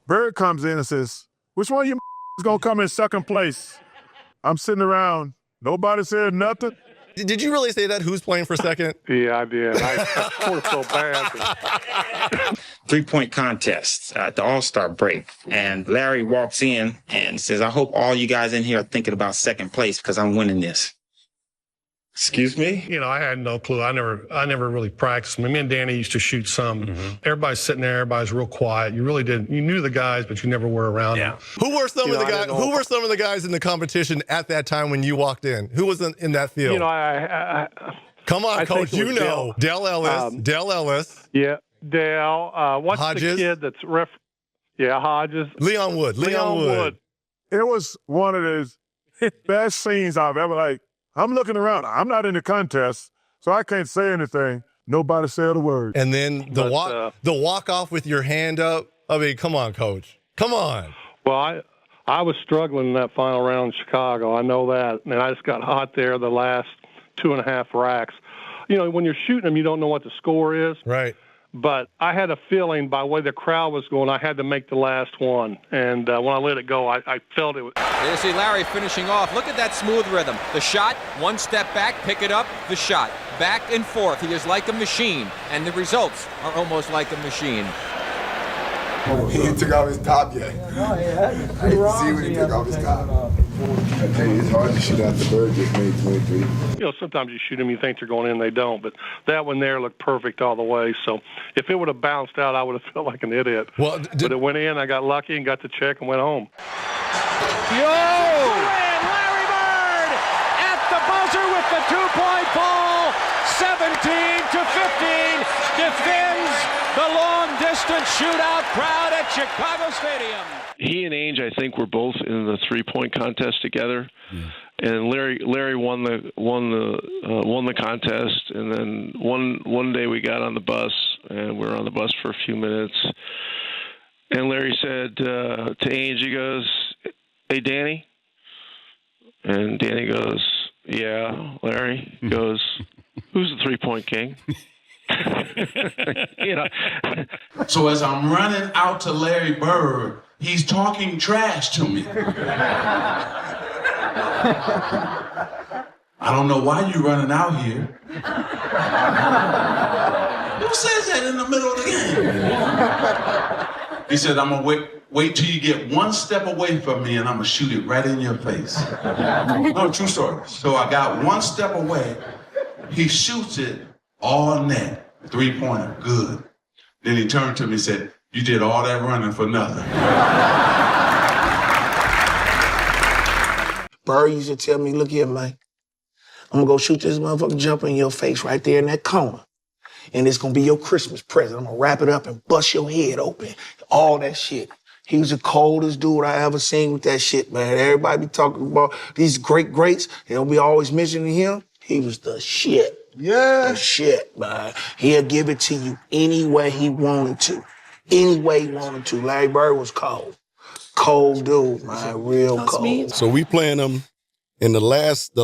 Bird comes in and says, which one of you is going to come in second place? I'm sitting around. Nobody said nothing. Did you really say that? Who's playing for second? Yeah, I did. I felt so bad. Three-point contest at the All-Star break. And Larry walks in and says, I hope all you guys in here are thinking about second place because I'm winning this. Excuse me? You know, I had no clue. I never really practiced. Me and Danny used to shoot some. Mm-hmm. Everybody's sitting there. Everybody's real quiet. You really didn't. You knew the guys, but you never were around them. Who were some of the guys? Who were some of the guys in the competition at that time when you walked in? Who was in that field? You know, come on, Coach. You know, Dell Ellis. Dell Ellis. Yeah, Dell. What's Hodges. the kid that's Hodges. Leon Wood. Leon Wood. It was one of the best scenes I've ever I'm looking around. I'm not in the contest, so I can't say anything. Nobody said a word. And then the walk off with your hand up. I mean, come on, Coach. Come on. Well, I was struggling in that final round in Chicago. I know that. And I just got hot there the last 2.5 racks. You know, when you're shooting them, you don't know what the score is. Right. But I had a feeling by the way the crowd was going, I had to make the last one. And when I let it go, I felt it. There you see Larry finishing off. Look at that smooth rhythm. The shot, one step back, pick it up, the shot. Back and forth. He is like a machine. And the results are almost like a machine. He ain't took off his top yet. I didn't see when he took off his top. I tell you, it's hard to shoot out the Bird just made 23. You know, sometimes you shoot them, you think they're going in, they don't. But that one there looked perfect all the way. So if it would have bounced out, I would have felt like an idiot. Well, but it went in, I got lucky and got the check and went home. Larry Bird at the buzzer with the two-point ball. 17-15 defends the long-distance shootout crowd at Chicago Stadium. He and Ainge, I think, were both in the three-point contest together, and Larry won the contest. And then one day we got on the bus, and we were on the bus for a few minutes, and Larry said to Ainge, he goes, "Hey, Danny," and Danny goes, "Yeah, Larry." He goes, "Who's the three-point king?" You know. So as I'm running out to Larry Bird, he's talking trash to me. I don't know why you running out here. Who says that in the middle of the game? He said, I'm gonna wait till you get one step away from me and I'm gonna shoot it right in your face. No, true story. So I got one step away. He shoots it all net. 3-pointer, good. Then he turned to me and said, you did all that running for nothing. Bird used to tell me, look here, man. I'm gonna go shoot this motherfucking jumper in your face right there in that corner. And it's gonna be your Christmas present. I'm gonna wrap it up and bust your head open. All that shit. He was the coldest dude I ever seen with that shit, man. Everybody be talking about these greats. They'll be always mentioning him. He was the shit. Yeah. The shit, man. He'll give it to you any way he wanted to. Any way he wanted to. Larry Bird was cold. Cold dude, man. Real cold. So we playing him in the last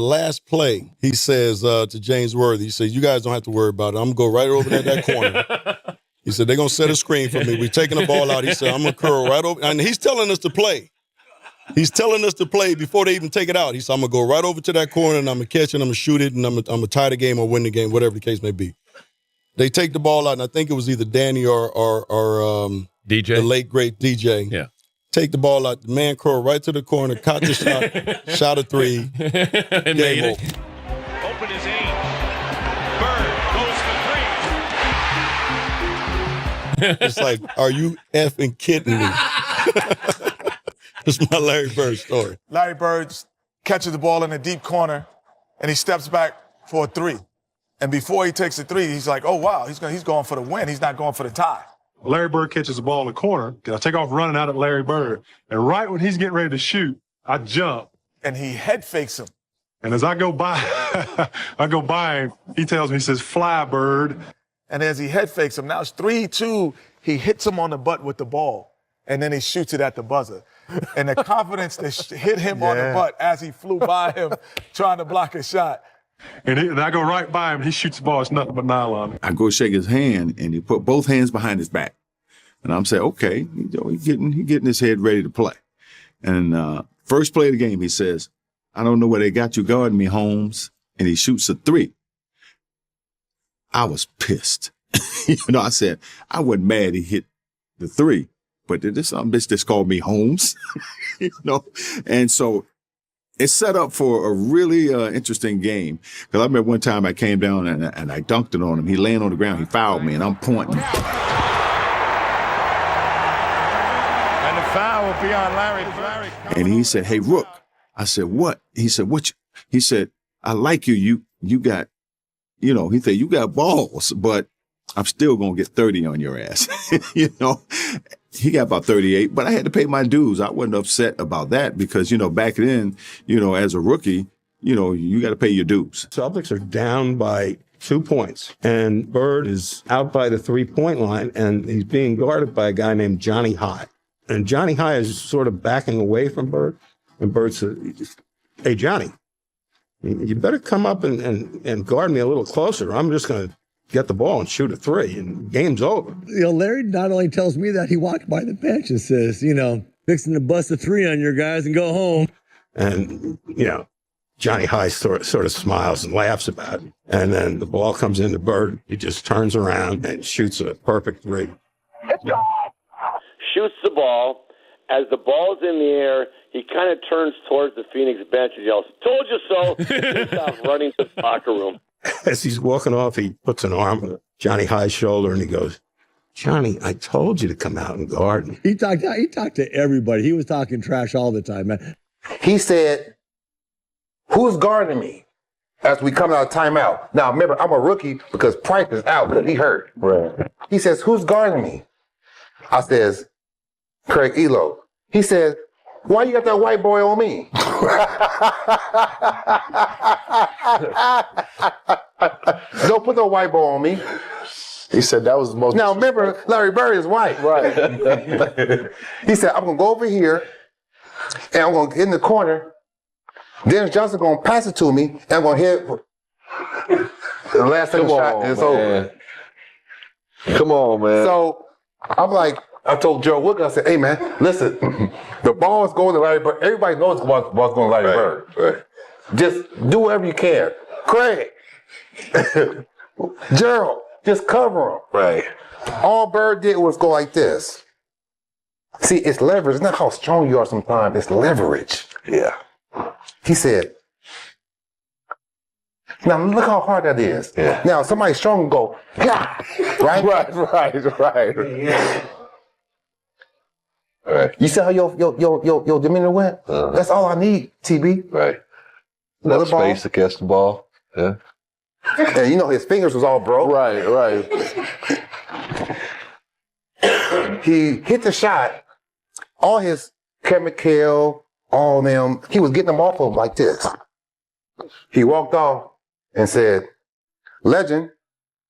play. He says to James Worthy, he says, you guys don't have to worry about it. I'm going to go right over that corner. He said, they're going to set a screen for me. We're taking the ball out. He said, I'm going to curl right over. And he's telling us to play. He's telling us to play before they even take it out. He said, I'm going to go right over to that corner, and I'm going to catch it, and I'm going to shoot it, and I'm going to tie the game or win the game, whatever the case may be. They take the ball out, and I think it was either Danny or DJ, the late, great DJ. Yeah. Take the ball out. The man curl right to the corner, caught the shot, shot a three, and made it. Open his aim. Bird goes for 3. It's like, are you effing kidding me? This is my Larry Bird story. Larry Bird catches the ball in the deep corner, and he steps back for a 3. And before he takes the 3, he's like, oh, wow, he's going for the win. He's not going for the tie. Larry Bird catches the ball in the corner. I take off running out at Larry Bird. And right when he's getting ready to shoot, I jump. And he head fakes him. And as I go by, him, he tells me, he says, fly, Bird. And as he head fakes him, now it's 3-2. He hits him on the butt with the ball. And then he shoots it at the buzzer. And the confidence that hit him on the butt as he flew by him trying to block a shot. And I go right by him, and he shoots the ball. It's nothing but nylon. I go shake his hand, and he put both hands behind his back. And I'm saying, okay, he getting his head ready to play. And first play of the game, he says, I don't know where they got you guarding me, Holmes. And he shoots a 3. I was pissed. I said, I wasn't mad he hit the 3, but this some bitch just called me Holmes. And so it's set up for a really interesting game. Because I remember one time I came down and I dunked it on him. He laying on the ground. He fouled me, and I'm pointing. And the foul will be on Larry. And he said, hey, Rook. I said, what? He said, what? He said, I like you. You got, he said, you got balls, but I'm still going to get 30 on your ass. He got about 38, but I had to pay my dues. I wasn't upset about that because, back then, as a rookie, you got to pay your dues. Celtics are down by 2 points, and Bird is out by the 3-point line, and he's being guarded by a guy named Johnny High. And Johnny High is sort of backing away from Bird, and Bird said, hey, Johnny, you better come up and guard me a little closer. I'm just going to get the ball and shoot a 3, and game's over. Larry not only tells me that, he walked by the bench and says, fixing to bust a 3 on your guys and go home. And, Johnny High sort of smiles and laughs about it. And then the ball comes into Bird. He just turns around and shoots a perfect 3. Shoots the ball. As the ball's in the air, he kind of turns towards the Phoenix bench and yells, told you so. He stops running to the locker room. As he's walking off, he puts an arm on Johnny High's shoulder and he goes, Johnny, I told you to come out and guard me. He talked to everybody. He was talking trash all the time, man. He said, who's guarding me as we come out of timeout? Now, remember, I'm a rookie because Price is out because he hurt. Right. He says, who's guarding me? I says, Craig Elo. He says, why you got that white boy on me? Don't put no white boy on me. He said that was the most. Now remember, Larry Bird is white. Right. He said, I'm going to go over here and I'm going to get in the corner. Dennis Johnson going to pass it to me and I'm going to hit the last second shot and it's over. Come on, man. So I'm like, I told Joe Woodard, I said, hey, man, listen, the ball is going to Larry Bird. Everybody knows the ball's going to Larry Bird. Right. Just do whatever you can. Craig, Gerald, just cover him. Right. All Bird did was go like this. See, it's leverage. It's not how strong you are sometimes. It's leverage. Yeah. He said, now look how hard that is. Yeah. Now, somebody strong go, yeah. Right? Right. Yeah. Right. You see how your demeanor went? That's all I need, TB. Right. That space against the ball. Yeah. And his fingers was all broke. Right. He hit the shot. All his chemical, all them, he was getting them off of him like this. He walked off and said, legend,